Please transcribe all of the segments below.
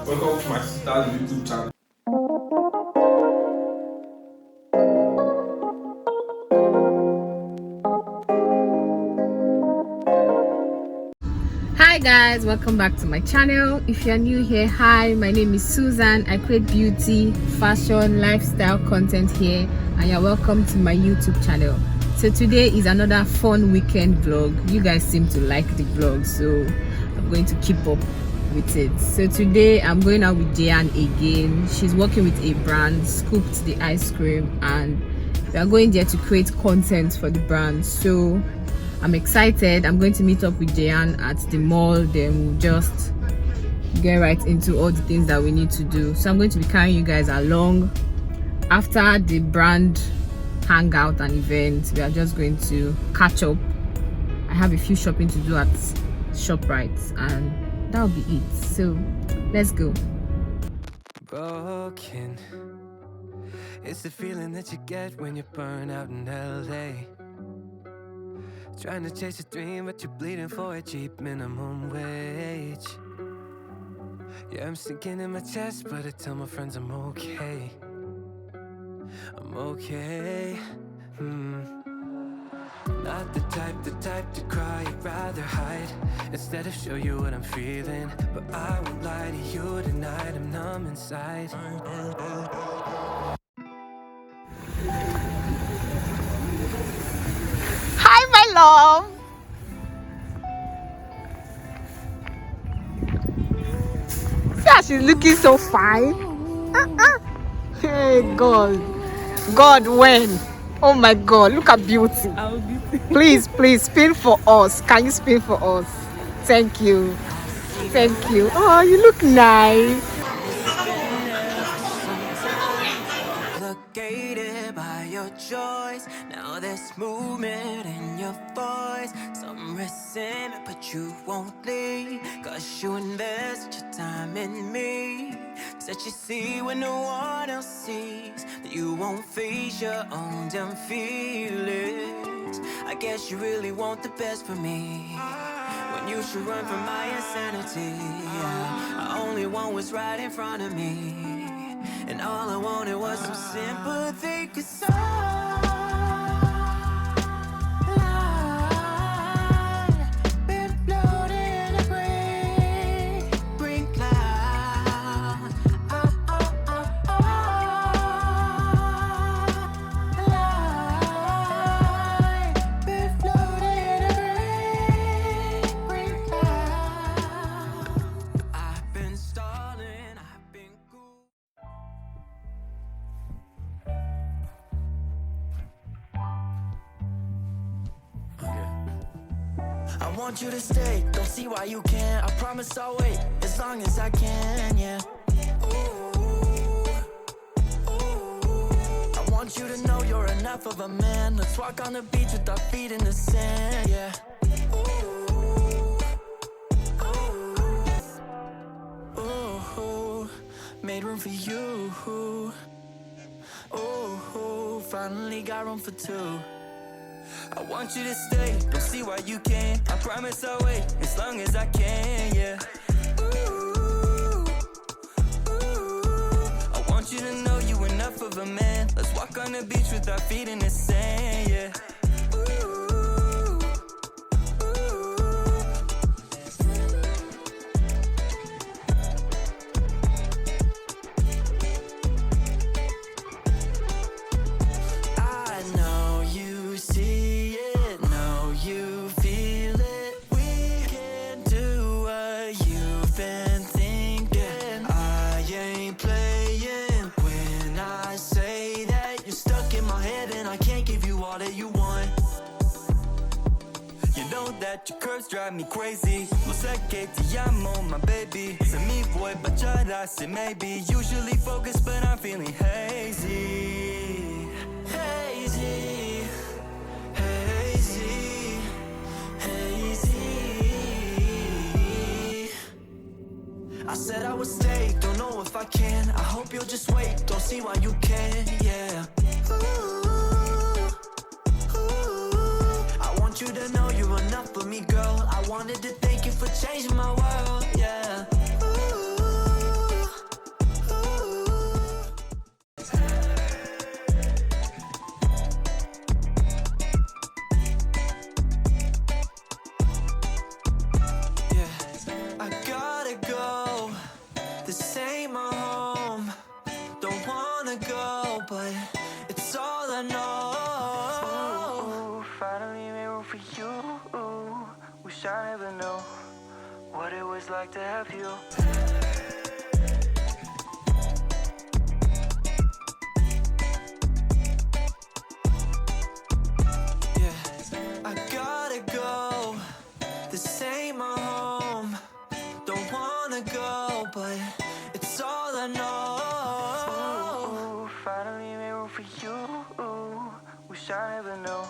Welcome to my sister's YouTube channel. Hi guys, welcome back to my channel. If you're new here, hi, my name is Susan. I create beauty, fashion, lifestyle content here, and you're welcome to my YouTube channel. So today is another fun weekend vlog. You guys seem to like the vlog, so I'm going to keep up with it. So today I'm going out with Jayan again. She's working with a brand, Scooped the ice cream, and we are going there to create content for the brand. So I'm excited. I'm going to meet up with Jayan at the mall, then we'll just get right into all the things that we need to do. So I'm going to be carrying you guys along. After the brand hangout and event, we are just going to catch up. I have a few shopping to do at ShopRite, and that'll be it. So let's go. Broken. It's the feeling that you get when you burn out in LA. Trying to chase a dream, but you're bleeding for a cheap minimum wage. Yeah, I'm sinking in my chest, but I tell my friends I'm okay. I'm okay. Not the type to cry, I'd rather hide instead of show you what I'm feeling. But I won't lie to you tonight, I'm numb inside. Hi, my love. See how she's looking so fine. Hey, God. God, when? Oh my God, look at beauty. Please spin for us. Can you spin for us? Thank you. Thank you. Oh, you look nice. Located by your choice. Now there's movement in your voice. Some resentment, but you won't leave. Cause you invest your time in me. That you see when no one else sees. That you won't face your own damn feelings. I guess you really want the best for me, when you should run from my insanity. I only want what's right in front of me, and all I wanted was some sympathy. Cause I've been floating in a green cloud. I've been floating in a green cloud. I've been stalling, I've been cool. I want you to stay, don't see why you can't. I promise I'll wait as long as I can, yeah. Ooh. I want you to know you're enough of a man. Let's walk on the beach with our feet in the sand, yeah. Ooh. Made room for you. Ooh, finally got room for two. I want you to stay, don't see why you can't. I promise I'll wait as long as I can, yeah. Ooh. I want you to know you enough of a man. Let's walk on the beach with our feet in the sand, yeah. Your curves drive me crazy. Lo sé que te llamo, my baby. Se me voy bachata, se maybe. Usually focused, but I'm feeling hazy. Hazy. Hazy. Hazy. I said I would stay, don't know if I can. I hope you'll just wait, don't see why you can, yeah. I want you to know you're enough for me, girl. I wanted to thank you for changing my world, yeah. Ooh. mirror for you. Wish I never knew what it was like to have you. Yeah, I gotta go. This ain't my home. Don't wanna go, but it's all I know. Ooh, finally made room for you. Wish I never knew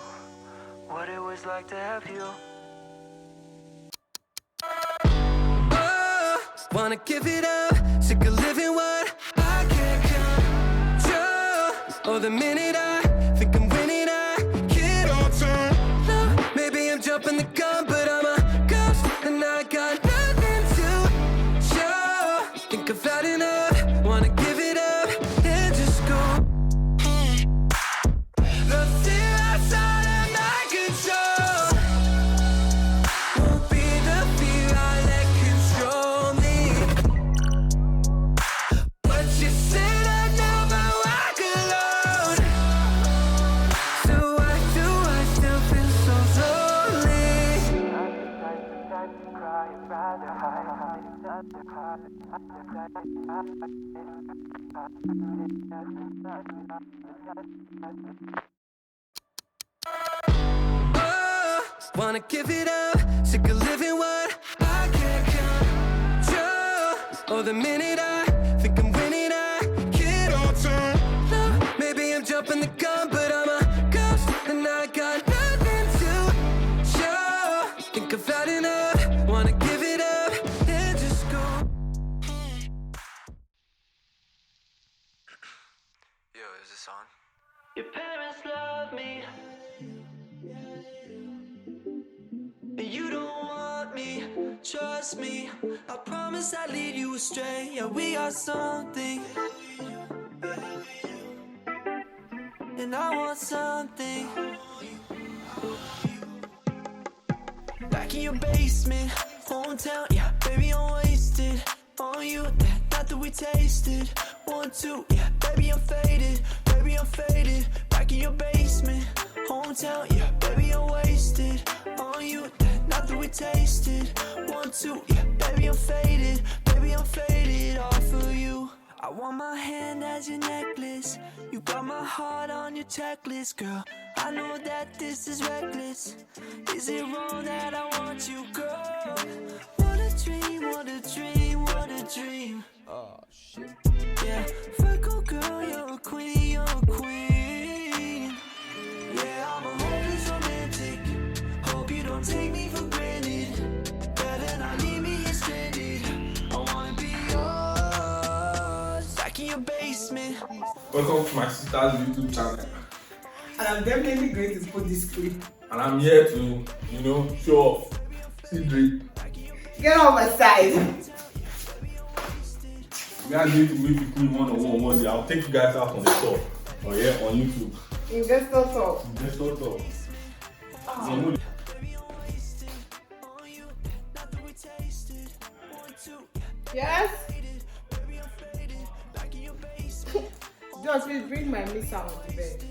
what it was like to have you. Oh, wanna give it up, sick of living what I can't control. Oh, the minute I think I'm winning, I can't hold on. No, maybe I'm jumping the gun, but I'm a ghost and I got nothing to show. Think I've had enough, wanna give it up and just go. The fear outside of my control won't be the fear I let control me. But you said I never walk alone. So why do I still feel so lonely? Oh, wanna give it up, sick of living what I can't control. Oh, the minute I think I'm winning, I can't hold on. No, maybe I'm jumping the gun, but I'm a ghost and I got nothing to show. Think I've had enough, wanna give it up and just go. Yo, is this on? Your parents love me. You don't want me, trust me. I promise I'd lead you astray. Yeah, we are something, and I want something. Back in your basement, hometown, yeah, baby, I'm wasted on you. Not that we tasted, 1, 2, yeah, baby, I'm faded, baby, I'm faded. Back in your basement, hometown, yeah, baby, I'm wasted on you. Not that we tasted, 1, 2, yeah, baby, I'm faded, all for you. I want my hand as your necklace. You got my heart on your checklist, girl. I know that this is reckless. Is it wrong that I want you, girl? What a dream, what a dream, what a dream. Oh, shit. Yeah, Virgo girl, you're a queen, you're a queen. Yeah, I'm a hopeless romantic. Hope you don't take me for granted. Better not leave me here stranded. I wanna be yours. Back in your basement. Welcome to my sister's YouTube channel. And I'm definitely going to put this clip. And I'm here to, show off. See drip. Get off my side. We are going to meet people one day. I'll take you guys out on the tour. Or yeah, on YouTube. Investor talk. Investor talk. Oh. Yes? Just please bring my mixer on the bed.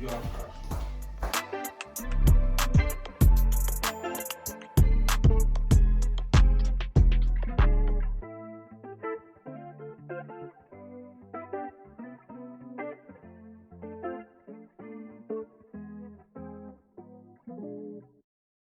You have